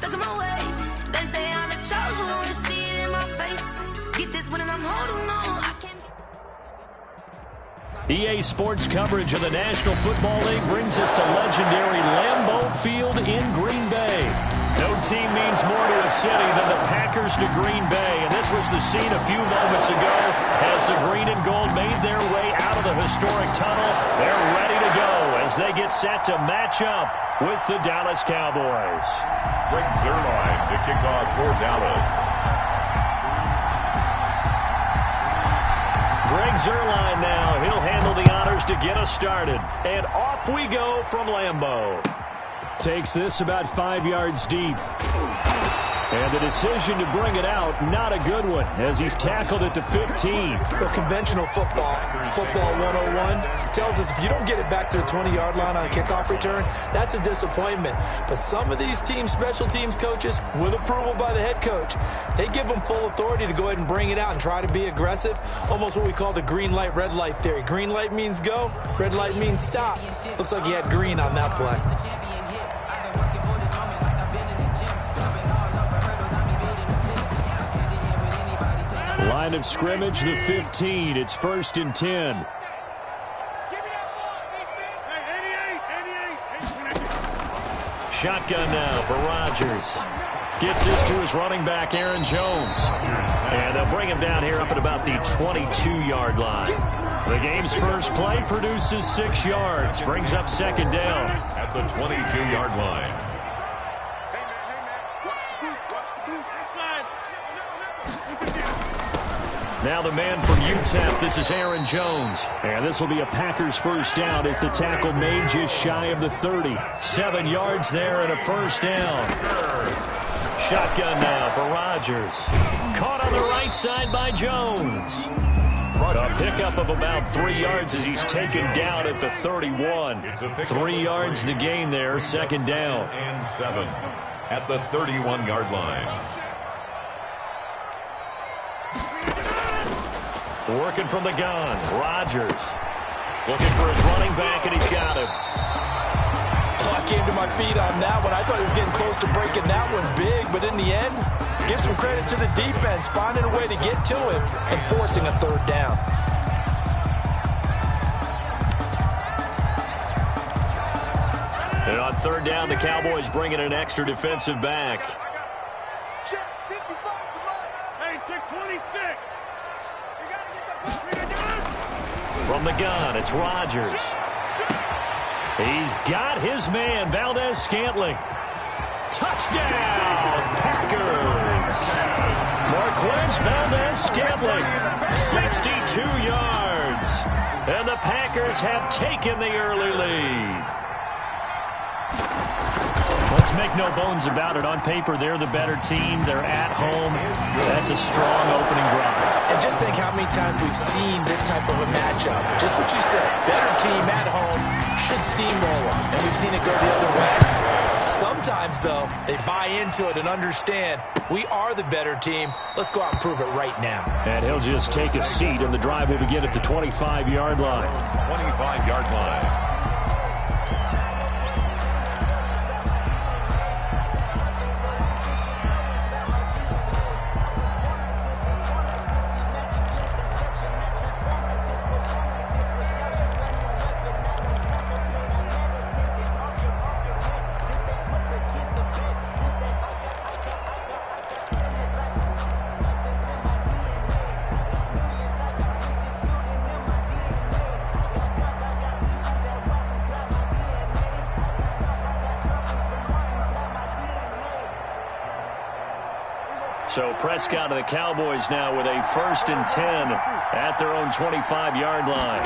stuck in my ways. They say I'm the chosen one, to see it in my face. Get this one and I'm holding on. I can't. EA Sports coverage of the National Football League brings us to legendary Lambeau Field in Green Bay. No team means more to a city than the Packers to Green Bay, and this was the scene a few moments ago as the green and gold made their way out of the historic tunnel. They're ready to go as they get set to match up with the Dallas Cowboys. Greg Zuerlein to kick off for Dallas. Greg Zuerlein now. He'll handle the honors to get us started. And off we go from Lambeau. Takes this about 5 yards deep. And the decision to bring it out, not a good one, as he's tackled at the 15. Well, conventional football 101, tells us if you don't get it back to the 20-yard line on a kickoff return, that's a disappointment. But some of these special teams coaches, with approval by the head coach, they give them full authority to go ahead and bring it out and try to be aggressive, almost what we call the green light, red light theory. Green light means go, red light means stop. Looks like he had green on that play. Line of scrimmage, the 15. It's 1st and 10. Shotgun now for Rodgers. Gets this to his running back, Aaron Jones. And they'll bring him down here up at about the 22-yard line. The game's first play produces 6 yards. Brings up 2nd down. At the 22-yard line. Now the man from UTEP, this is Aaron Jones. And this will be a Packers first down as the tackle made just shy of the 30. 7 yards there and a first down. Shotgun now for Rodgers. Caught on the right side by Jones. A pickup of about 3 yards as he's taken down at the 31. 3 yards the gain there, 2nd down. And 7 at the 31-yard line. Working from the gun, Rodgers. Looking for his running back, and he's got him. Oh, I came to my feet on that one. I thought he was getting close to breaking that one big, but in the end, give some credit to the defense, finding a way to get to him and forcing a 3rd down. And on 3rd down, the Cowboys bring in an extra defensive back. Hey, check 26. From the gun, it's Rodgers. He's got his man, Valdez-Scantling. Touchdown, Packers! Marquez Valdez-Scantling, 62 yards. And the Packers have taken the early lead. Let's make no bones about it. On paper, they're the better team. They're at home. That's a strong opening drive. And just think how many times we've seen this type of a matchup. Just what you said. Better team at home should steamroll them. And we've seen it go the other way. Sometimes, though, they buy into it and understand we are the better team. Let's go out and prove it right now. And he'll just take a seat, and the drive will begin at the 25-yard line. 25-yard line. So Prescott and the Cowboys now with a 1st and 10 at their own 25-yard line.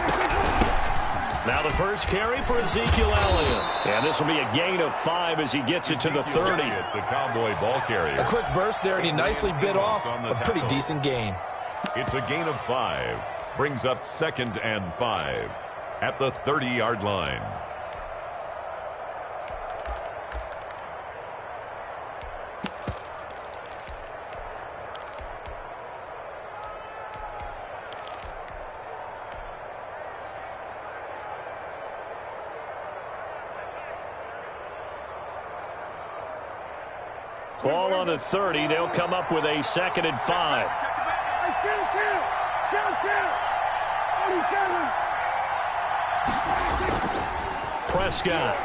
Now the first carry for Ezekiel Elliott. And this will be a gain of 5 as he gets it to the 30. The Cowboy ball carrier. A quick burst there, and he nicely bit off a pretty decent gain. It's a gain of 5. Brings up 2nd and 5 at the 30-yard line. Ball on the 30. They'll come up with a 2nd and 5. Prescott.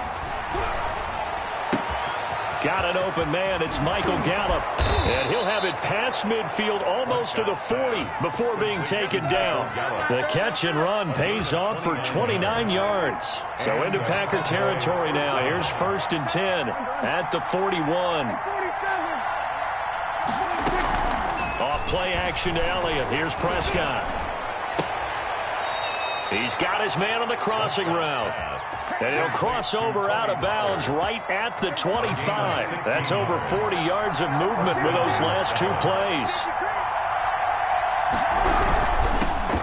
Got an open man. It's Michael Gallup. And he'll have it past midfield almost to the 40 before being taken down. The catch and run pays off for 29 yards. So into Packer territory now. Here's 1st and 10 at the 41. Off play action to Elliott. Here's Prescott. He's got his man on the crossing route. And he'll cross over out of bounds right at the 25. That's over 40 yards of movement with those last 2 plays.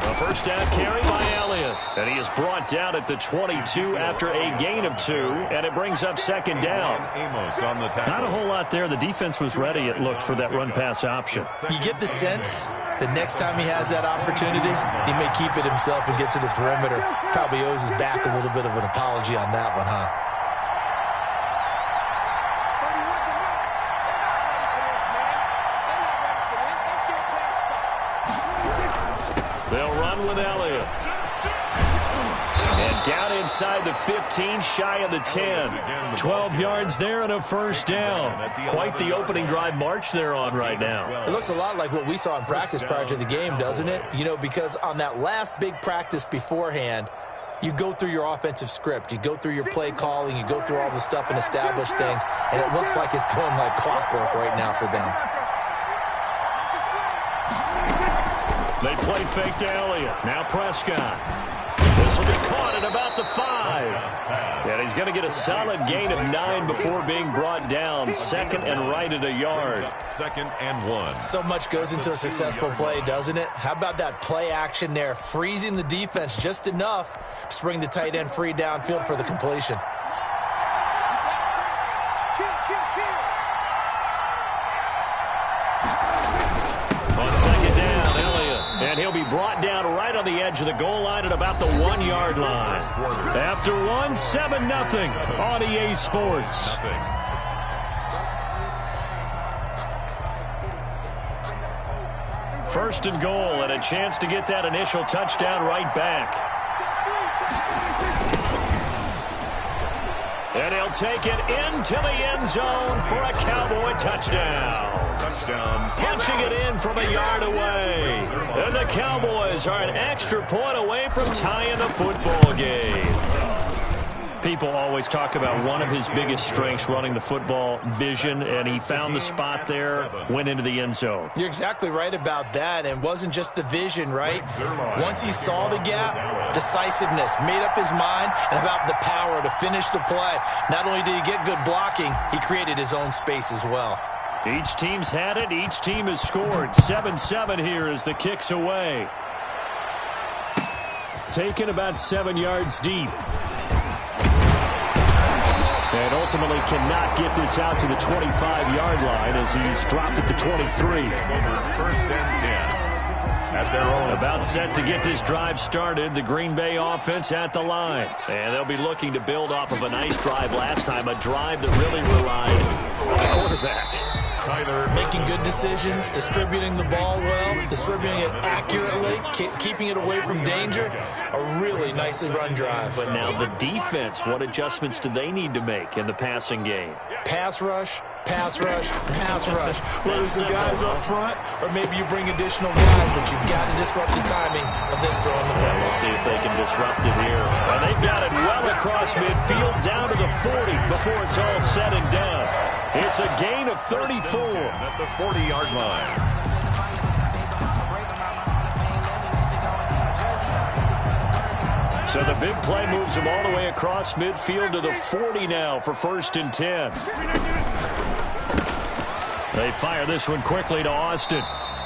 A first down carry by Elliott. And he is brought down at the 22 after a gain of 2. And it brings up 2nd down. Amos on the tackle. Not a whole lot there. The defense was ready, it looked, for that run-pass option. You get the sense that next time he has that opportunity, he may keep it himself and get to the perimeter. Probably owes his back a little bit of an apology on that one, huh? They'll run with Elliott. And down inside the 15, shy of the 10. 12 yards there and a first down. Quite the opening drive march they're on right now. It looks a lot like what we saw in practice prior to the game, doesn't it? You know, because on that last big practice beforehand, you go through your offensive script. You go through your play calling. You go through all the stuff and establish things. And it looks like it's going like clockwork right now for them. They play fake to Elliott. Now Prescott. This will be caught at about the 5. And he's going to get a solid gain of 9 before being brought down. 2nd and right at a yard. 2nd and 1. So much goes into a successful play, doesn't it? How about that play action there, freezing the defense just enough to bring the tight end free downfield for the completion. On 2nd down, Elliott. And he'll be brought down right on the edge of the goal line at about the 1-yard line. After 1, 7-0 on EA Sports. First and goal and a chance to get that initial touchdown right back. And he'll take it into the end zone for a Cowboy touchdown. Punching it in from a yard away. And the Cowboys are an extra point away from tying the football game. People always talk about one of his biggest strengths, running the football, vision, and he found the spot there, went into the end zone. You're exactly right about that, and it wasn't just the vision, right? Once he saw the gap, decisiveness, made up his mind, and about the power to finish the play. Not only did he get good blocking, he created his own space as well. Each team's had it. Each team has scored. 7-7 here as the kick's away. Taken about 7 yards deep. And ultimately cannot get this out to the 25-yard line as he's dropped at the 23. 1st and 10. At their own. About set to get this drive started. The Green Bay offense at the line. And they'll be looking to build off of a nice drive last time. A drive that really relied on the quarterback. Making good decisions, distributing the ball well, distributing it accurately, keeping it away from danger. A really nicely run drive. But now the defense, what adjustments do they need to make in the passing game? Pass rush, pass rush, pass rush. Whether it's the guys up front or maybe you bring additional guys, but you've got to disrupt the timing of them throwing the ball. We'll see if they can disrupt it here. And they've got it well across midfield down to the 40 before it's all said and done. It's a gain of 34 at the 40-yard line. So the big play moves him all the way across midfield to the 40 now for 1st and 10. They fire this one quickly to Austin.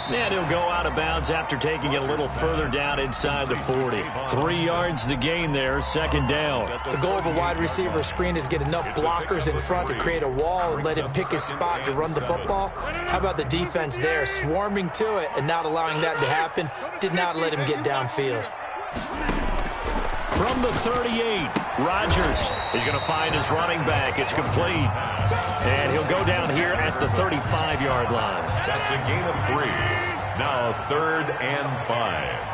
And he'll go out of bounds after taking it a little further down inside the 40. 3 yards the gain there, 2nd down. The goal of a wide receiver screen is get enough blockers in front to create a wall and let him pick his spot to run the football. How about the defense there, swarming to it and not allowing that to happen? Did not let him get downfield. From the 38, Rodgers is going to find his running back. It's complete. And he'll go down here at the 35-yard line. That's a gain of 3. Now 3rd and 5.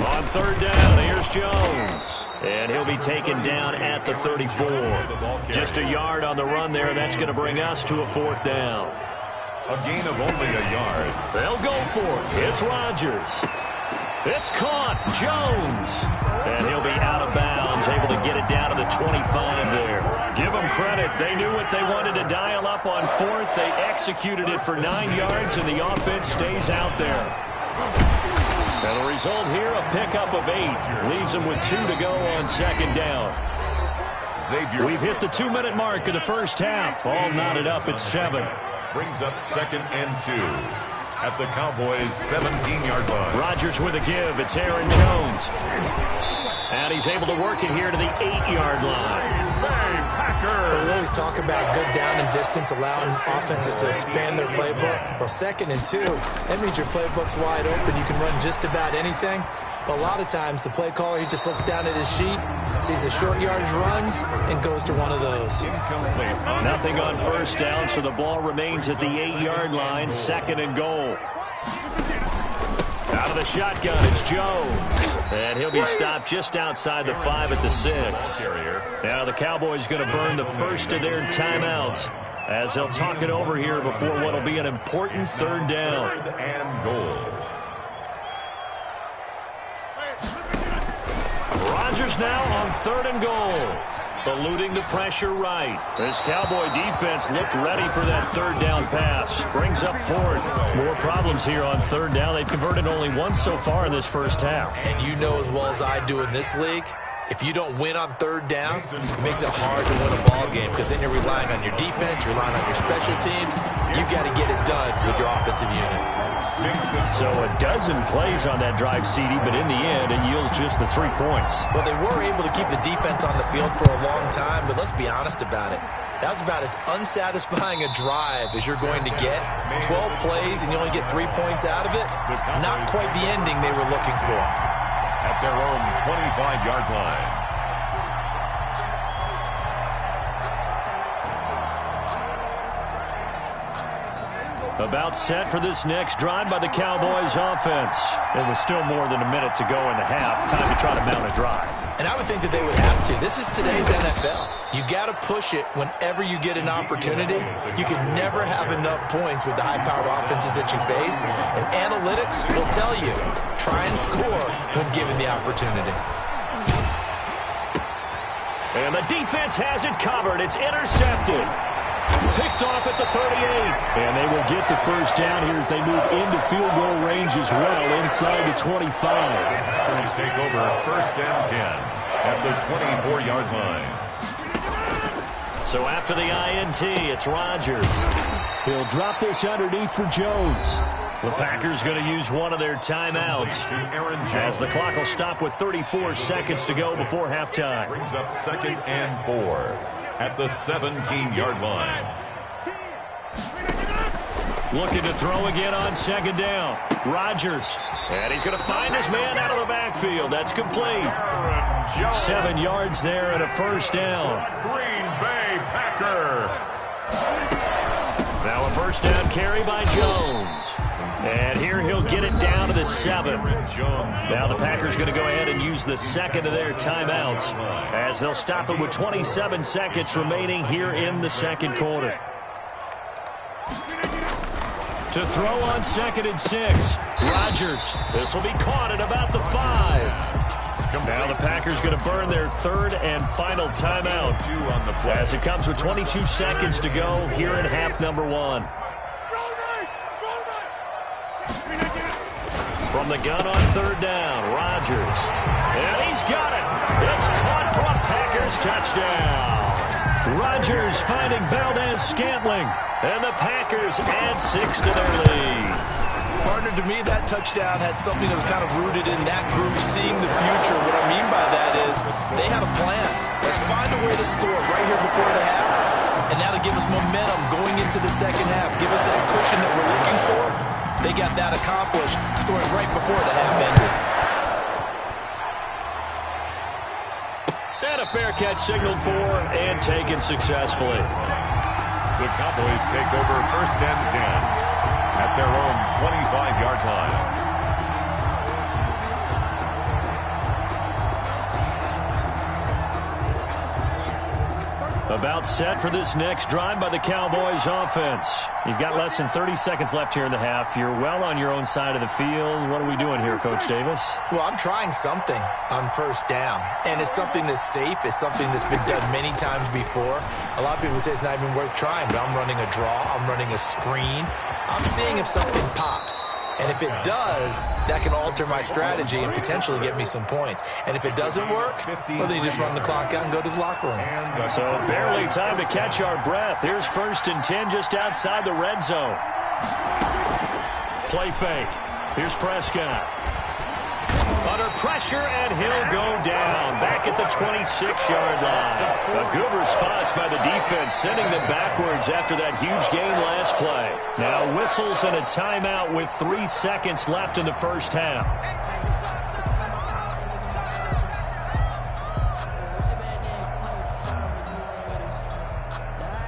On 3rd down, here's Jones. And he'll be taken down at the 34. Just a yard on the run there. That's going to bring us to a 4th down. A gain of only a yard. They'll go for it. It's Rodgers. It's caught. Jones. And he'll be out of bounds, able to get it down to the 25 there. Give them credit. They knew what they wanted to dial up on 4th. They executed it for 9 yards, and the offense stays out there. And the result here, a pickup of 8. Leaves them with 2 to go on 2nd down. We've hit the 2-minute mark of the first half. All knotted up at 7. Brings up 2nd and 2 at the Cowboys' 17-yard line. Rodgers with a give. It's Aaron Jones. And he's able to work it here to the 8-yard line. They always talk about good down and distance, allowing offenses to expand their playbook. Well, 2nd and 2, that means your playbook's wide open. You can run just about anything. But a lot of times, the play caller, he just looks down at his sheet, sees the short yardage runs, and goes to one of those. Nothing on 1st down, so the ball remains at the 8-yard line. 2nd and goal. Out of the shotgun, it's Jones. And he'll be stopped just outside the 5 at the 6. Now the Cowboys going to burn the first of their timeouts as they'll talk it over here before what will be an important 3rd down. 3rd and goal. Rodgers now on 3rd and goal. Eluding the pressure right. This Cowboy defense looked ready for that 3rd down pass. Brings up 4th. More problems here on 3rd down. They've converted only once so far in this first half. And you know as well as I do in this league, if you don't win on 3rd down, it makes it hard to win a ball game because then you're relying on your defense, you're relying on your special teams. You've got to get it done with your offensive unit. So a dozen plays on that drive, CD, but in the end, it yields just the 3 points. Well, they were able to keep the defense on the field for a long time, but let's be honest about it. That was about as unsatisfying a drive as you're going to get. 12 plays and you only get 3 points out of it. Not quite the ending they were looking for. At their own 25-yard line. About set for this next drive by the Cowboys offense. It was still more than a minute to go in the half. Time to try to mount a drive. And I would think that they would have to. This is today's NFL. You got to push it whenever you get an opportunity. You can never have enough points with the high-powered offenses that you face. And analytics will tell you, try and score when given the opportunity. And the defense has it covered. It's intercepted. Picked off at the 38. And they will get the first down here as they move into field goal range as well inside the 25. Let's take over 1st and 10 at the 24-yard line. So after the INT, it's Rodgers. He'll drop this underneath for Jones. The Packers going to use one of their timeouts as the clock will stop with 34 seconds to go before halftime. Brings up 2nd and 4 at the 17-yard line. Looking to throw again on 2nd down. Rodgers. And he's going to find his man out of the backfield. That's complete. 7 yards there and a first down. Green Bay Packer. Now a first down carry by Jones. And here he'll get it down to the 7. Now the Packers going to go ahead and use the second of their timeouts as they'll stop it with 27 seconds remaining here in the second quarter. To throw on 2nd and 6. Rodgers. This will be caught at about the 5. Now the Packers going to burn their 3rd and final timeout as it comes with 22 seconds to go here in half number 1. From the gun on 3rd down, Rodgers. And he's got it. It's caught for a Packers touchdown. Rodgers finding Valdez-Scantling. And the Packers add 6 to their lead. Partner, to me, that touchdown had something that was kind of rooted in that group seeing the future. What I mean by that is they had a plan. Let's find a way to score right here before the half. And now to give us momentum going into the second half. Give us that cushion that we're looking for. They got that accomplished, scoring right before the half ended. And a fair catch signaled for and taken successfully. The Cowboys take over 1st and 10 at their own 25-yard line. About set for this next drive by the Cowboys offense. You've got less than 30 seconds left here in the half. You're well on your own side of the field. What are we doing here, Coach Davis? Well, I'm trying something on 1st down, and it's something that's safe. It's something that's been done many times before. A lot of people say it's not even worth trying, but I'm running a draw. I'm running a screen. I'm seeing if something pops. And if it does, that can alter my strategy and potentially get me some points. And if it doesn't work, well, then you just run the clock out and go to the locker room. So barely time to catch our breath. Here's 1st and 10 just outside the red zone. Play fake. Here's Prescott. Under pressure, and he'll go down. Back at the 26-yard line. A good response by the defense, sending them backwards after that huge gain last play. Now whistles and a timeout with 3 seconds left in the 1st half.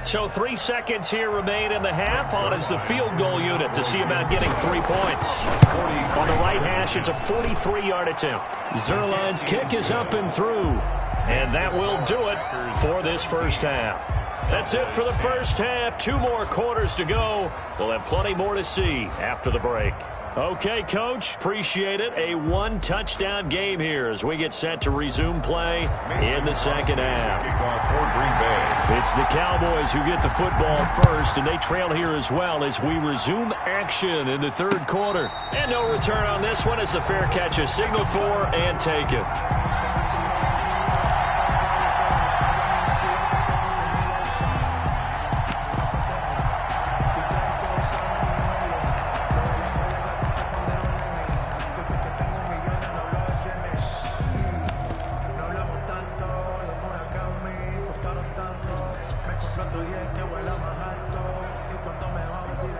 So 3 seconds here remain in the half. On is the field goal unit to see about getting 3 points. On the right hash, it's a 43-yard attempt. Zerline's kick is up and through. And that will do it for this 1st half. That's it for the 1st half. 2 more quarters to go. We'll have plenty more to see after the break. Okay, Coach, appreciate it. A 1-touchdown game here as we get set to resume play in the 2nd half. It's the Cowboys who get the football first, and they trail here as well as we resume action in the 3rd quarter. And no return on this one as the fair catch is signaled for and taken.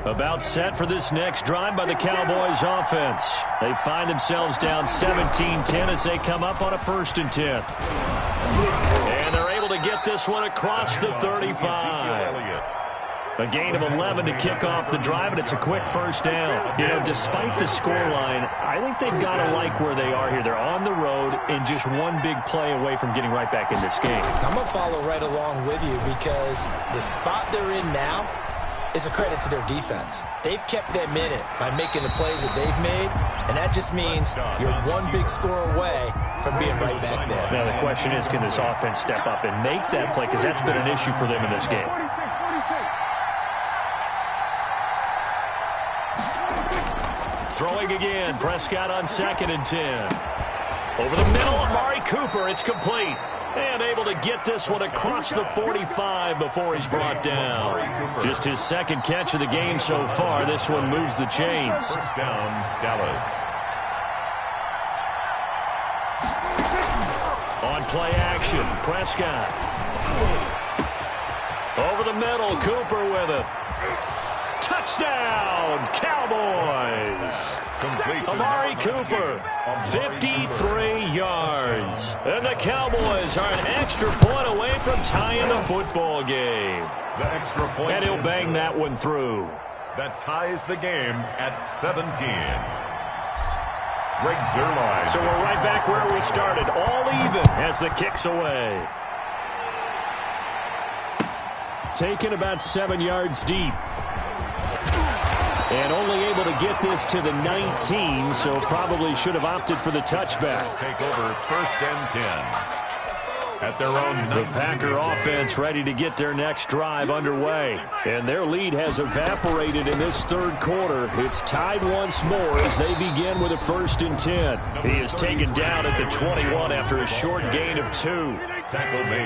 About set for this next drive by the Cowboys offense. They find themselves down 17-10 as they come up on a 1st and 10. And they're able to get this one across the 35. A gain of 11 to kick off the drive, and it's a quick 1st down. You know, despite the scoreline, I think they've got to like where they are here. They're on the road and just one big play away from getting right back in this game. I'm going to follow right along with you because the spot they're in now is a credit to their defense. They've kept them in it by making the plays that they've made, and that just means you're one big score away from being right back there. Now, the question is, can this offense step up and make that play? Because that's been an issue for them in this game. Throwing again, Prescott on 2nd and 10. Over the middle, Amari Cooper, it's complete. And able to get this one across the 45 before he's brought down. Just his 2nd catch of the game so far. This one moves the chains. 1st down, Dallas. On play action, Prescott. Over the middle, Cooper with it. Touchdown, Cowboys. Amari Cooper, 53 yards. And the Cowboys are an extra point away from tying the football game. The extra point. And he'll bang that one through. That ties the game at 17. Greg Zerline. So we're right back where we started, all even as the kick's away. Taken about 7 yards deep. And only able to get this to the 19, so probably should have opted for the touchback. Take over 1st and 10 at their own. The Packer offense ready to get their next drive underway. And their lead has evaporated in this 3rd quarter. It's tied once more as they begin with a 1st and 10. He is taken down at the 21 after a short gain of 2.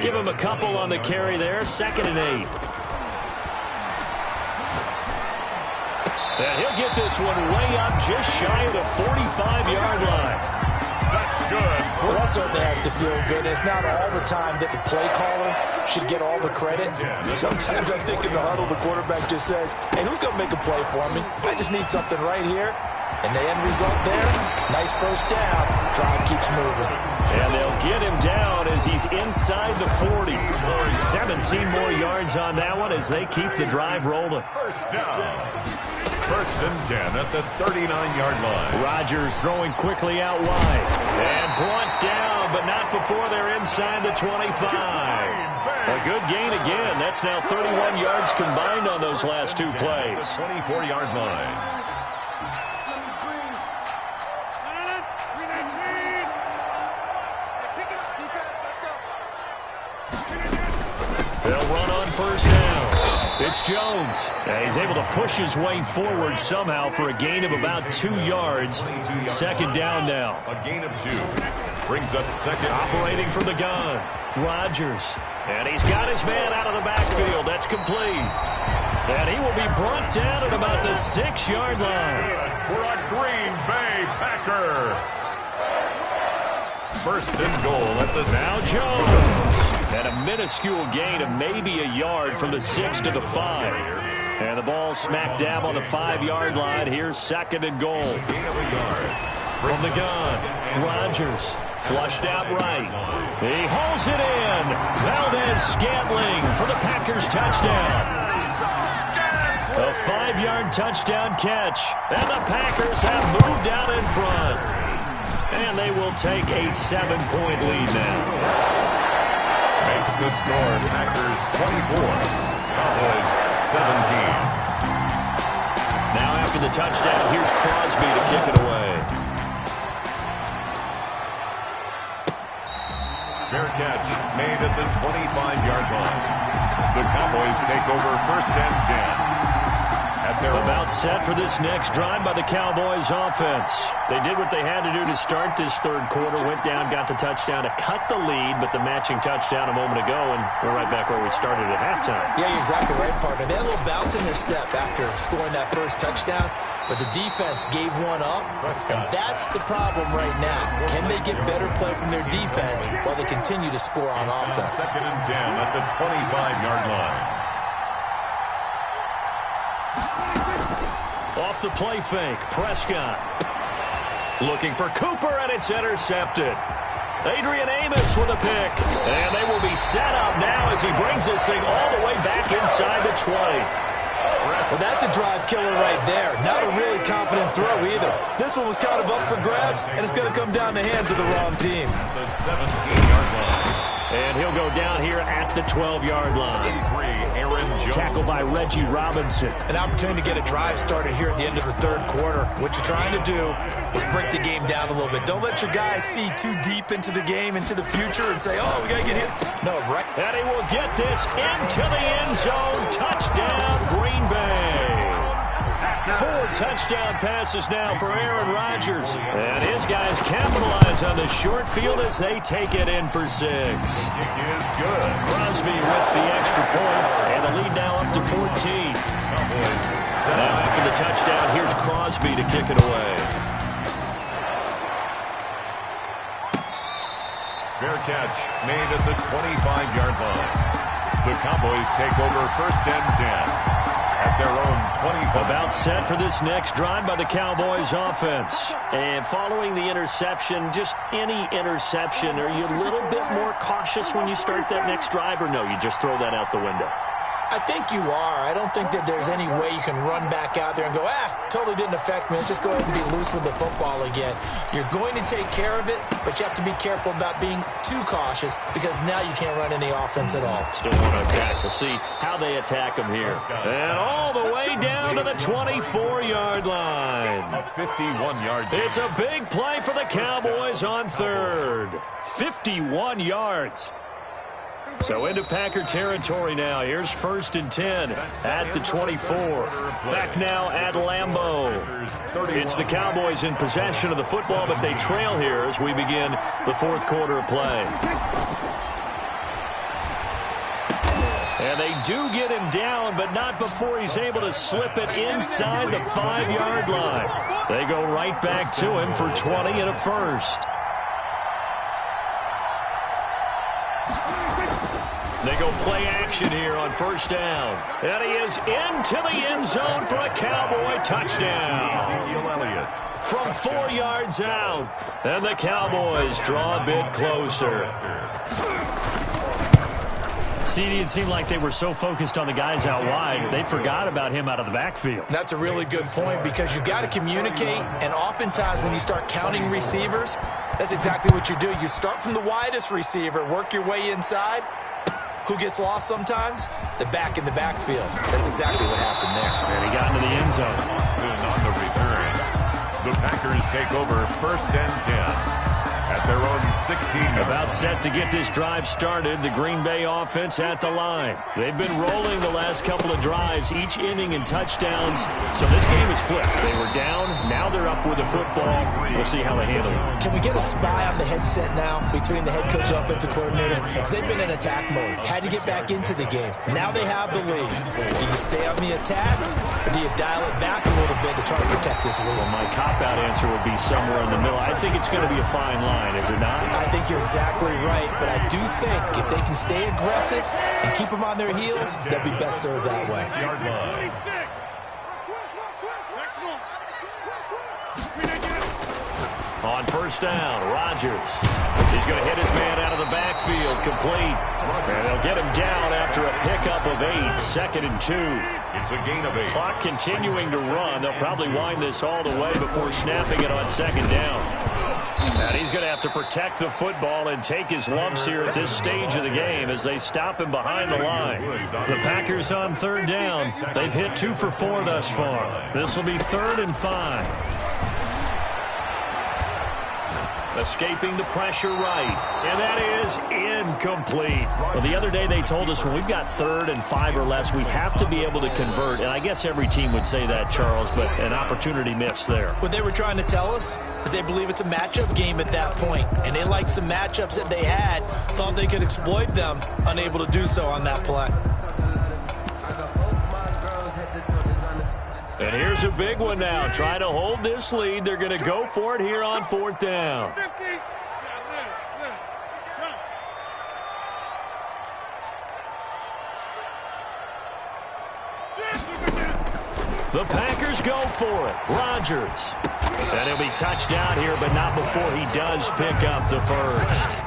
Give him a couple on the carry there, 2nd and 8. And he'll get this one way up just shy of the 45-yard line. That's good. Well, that certainly has to feel good. It's not all the time that the play caller should get all the credit. Sometimes I think in the huddle, the quarterback just says, hey, who's going to make a play for me? I just need something right here. And the end result there, nice first down. Drive keeps moving. And they'll get him down as he's inside the 40. 17 more yards on that one as they keep the drive rolling. First down. First and 10 at the 39-yard line. Rodgers throwing quickly out wide. And brought down, but not before they're inside the 25. A good gain again. That's now 31 yards combined on those last two plays. 24-yard line. They'll run on first down. It's Jones. And he's able to push his way forward somehow for a gain of about 2 yards. Second down now. A gain of 2. Brings up second. Operating from the gun. Rodgers. And he's got his man out of the backfield. That's complete. And he will be brought down at about the 6-yard line. For a Green Bay Packers. First and goal at the now Jones. And a minuscule gain of maybe a yard from the 6 to the 5. And the ball smack dab on the 5-yard line. Here's second and goal. From the gun, Rodgers flushed out right. He hauls it in. Valdez-Scantling for the Packers touchdown. A 5-yard touchdown catch. And the Packers have moved out in front. And they will take a 7-point lead now. Makes the score Packers 24, Cowboys 17. Now after the touchdown, here's Crosby to kick it away. Fair catch made at the 25-yard line. The Cowboys take over first and 10. About set for this next drive by the Cowboys offense. They did what they had to do to start this third quarter. Went down, got the touchdown to cut the lead, but the matching touchdown a moment ago, and we're right back where we started at halftime. Yeah, you're exactly right, partner. They had a little bounce in their step after scoring that first touchdown, but the defense gave one up, and that's the problem right now. Can they get better play from their defense while they continue to score on offense? Second and 10 at the 25-yard line. Off the play fake, Prescott. Looking for Cooper, and it's intercepted. Adrian Amos with a pick. And they will be set up now as he brings this thing all the way back inside the 20. Well, that's a drive killer right there. Not a really confident throw either. This one was kind of up for grabs, and it's going to come down the hands of the wrong team. The 17-yard line. And he'll go down here at the 12-yard line. Tackled by Reggie Robinson. An opportunity to get a drive started here at the end of the third quarter. What you're trying to do is break the game down a little bit. Don't let your guys see too deep into the game, into the future, and say, oh, we got to get here. No, right. And he will get this into the end zone. Touchdown, Green Bay. 4 touchdown passes now for Aaron Rodgers. And his guys capitalize on the short field as they take it in for 6. Kick is good. Crosby with the extra point, and the lead now up to 14. Now after the touchdown, here's Crosby to kick it away. Fair catch made at the 25-yard line. The Cowboys take over first and 10. At their own 25. About set for this next drive by the Cowboys offense. And following the interception, just any interception, are you a little bit more cautious when you start that next drive, or no, you just throw that out the window? I think you are. I don't think that there's any way you can run back out there and go, totally didn't affect me. Let's just go ahead and be loose with the football again. You're going to take care of it, but you have to be careful about being too cautious because now you can't run any offense at all. Still want to attack. We'll see how they attack them here. And all the way down to the 24-yard line. A 51-yard. It's a big play for the Cowboys on third. 51 yards. So into Packer territory now. Here's first and 10 at the 24. Back now at Lambeau. It's the Cowboys in possession of the football, but they trail here as we begin the fourth quarter of play. And they do get him down, but not before he's able to slip it inside the 5-yard line. They go right back to him for 20 and a first. They go play action here on first down. And he is into the end zone for a Cowboy touchdown. From 4 yards out. And the Cowboys draw a bit closer. CD, it seemed like they were so focused on the guys out wide, they forgot about him out of the backfield. That's a really good point because you've got to communicate, and oftentimes when you start counting receivers, that's exactly what you do. You start from the widest receiver, work your way inside. Who gets lost sometimes? The back in the backfield. That's exactly what happened there. And he got into the end zone. On the return, the Packers take over first and 10. At their own 16. About set to get this drive started. The Green Bay offense at the line. They've been rolling the last couple of drives, each inning in touchdowns. So this game is flipped. They were down. Now they're up with the football. We'll see how they handle it. Can we get a spy on the headset now between the head coach and offensive coordinator? Because they've been in attack mode. Had to get back into the game. Now they have the lead. Do you stay on the attack or do you dial it back a little bit to try to protect this lead? Well, my cop-out answer would be somewhere in the middle. I think it's going to be a fine line, is it not? I think you're exactly right, but I do think if they can stay aggressive and keep them on their heels, they'll be best served that way. On first down, Rodgers. He's going to hit his man out of the backfield, complete. And they'll get him down after a pickup of 8, 2nd and 2. It's a gain of 8. Clock continuing to run. They'll probably wind this all the way before snapping it on 2nd down. And he's going to have to protect the football and take his lumps here at this stage of the game as they stop him behind the line. The Packers on 3rd down. They've hit 2 for 4 thus far. This will be 3rd and 5. Escaping the pressure right. And that is incomplete. Well, the other day they told us when we've got 3rd and 5 or less, we have to be able to convert. And I guess every team would say that, Charles, but an opportunity missed there. What they were trying to tell us is they believe it's a matchup game at that point. And they liked some matchups that they had, thought they could exploit them, unable to do so on that play. And here's a big one now. Trying to hold this lead. They're going to go for it here on 4th down. The Packers go for it. Rodgers. And he'll be touched down here, but not before he does pick up the first.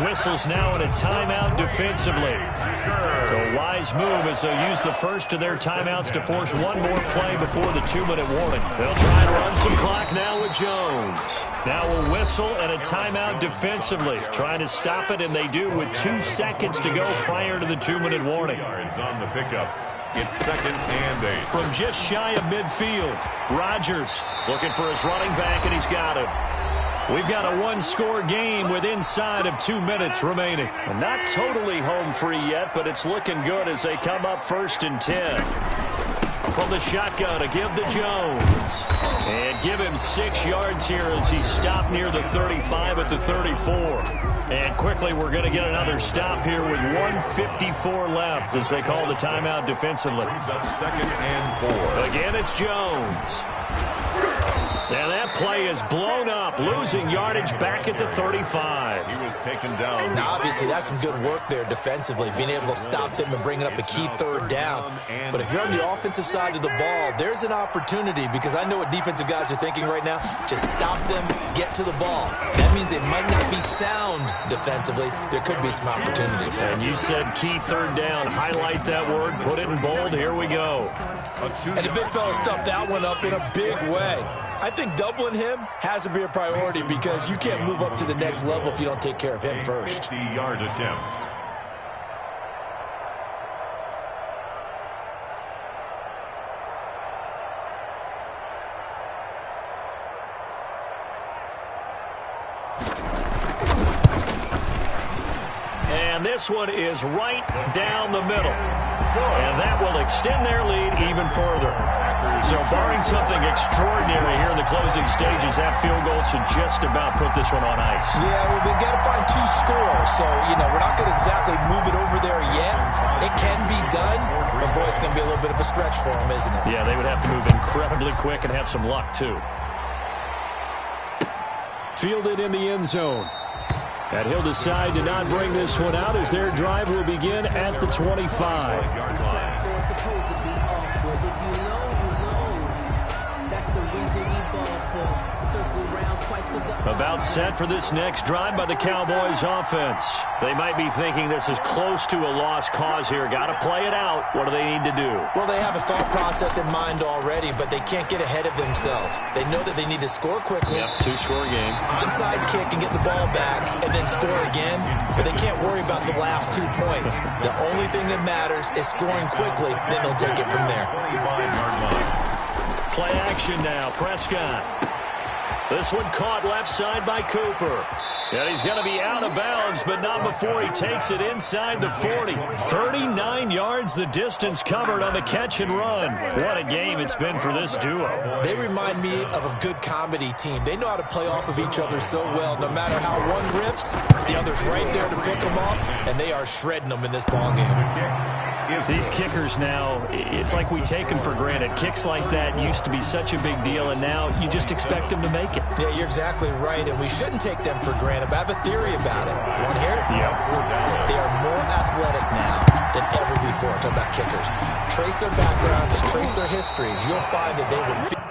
Whistles now in a timeout defensively. So a wise move as they'll use the first of their timeouts to force one more play before the 2-minute warning. They'll try and run some clock now with Jones. Now a whistle and a timeout defensively. Trying to stop it, and they do with 2 seconds to go prior to the 2-minute warning. Yards on the pickup. It's 2nd and 8. From just shy of midfield, Rodgers looking for his running back, and he's got him. We've got a 1-score game with inside of 2 minutes remaining. And not totally home free yet, but it's looking good as they come up 1st and 10. From the shotgun to give to Jones. And give him 6 yards here as he stopped near the 35 at the 34. And quickly we're going to get another stop here with 1:54 left as they call the timeout defensively. 2nd and 4. Again, it's Jones. And that play is blown up, losing yardage back at the 35. He was taken down. Now, obviously, that's some good work there defensively, being able to stop them and bringing up a key 3rd down. But if you're on the offensive side of the ball, there's an opportunity, because I know what defensive guys are thinking right now. Just stop them, get to the ball. That means they might not be sound defensively. There could be some opportunities. And you said key 3rd down. Highlight that word, put it in bold. Here we go. And the big fella stuffed that one up in a big way. I think doubling him has to be a priority because you can't move up to the next level if you don't take care of him first. 50-yard attempt. And this one is right down the middle. And that will extend their lead even further. So barring something extraordinary here in the closing stages, that field goal should just about put this one on ice. Yeah, well, we got to find 2 scores. So, we're not going to exactly move it over there yet. It can be done, but boy, it's going to be a little bit of a stretch for them, isn't it? Yeah, they would have to move incredibly quick and have some luck, too. Fielded in the end zone. And he'll decide to not bring this one out as their drive will begin at the 25. About set for this next drive by the Cowboys offense. They might be thinking this is close to a lost cause here. Got to play it out. What do they need to do? Well, they have a thought process in mind already, but they can't get ahead of themselves. They know that they need to score quickly. Yep, two-score game. Onside kick and get the ball back and then score again, but they can't worry about the last 2 points. The only thing that matters is scoring quickly, then they'll take it from there. Play action now, Prescott. This one caught left side by Cooper. And he's going to be out of bounds, but not before he takes it inside the 40. 39 yards the distance covered on the catch and run. What a game it's been for this duo. They remind me of a good comedy team. They know how to play off of each other so well. No matter how one riffs, the other's right there to pick them up, and they are shredding them in this ballgame. These kickers now, it's like we take them for granted. Kicks like that used to be such a big deal, and now you just expect them to make it. Yeah, you're exactly right, and we shouldn't take them for granted, but I have a theory about it. You want to hear it? Yep. They are more athletic now than ever before. Talk about kickers. Trace their backgrounds, trace their histories. You'll find that they were big.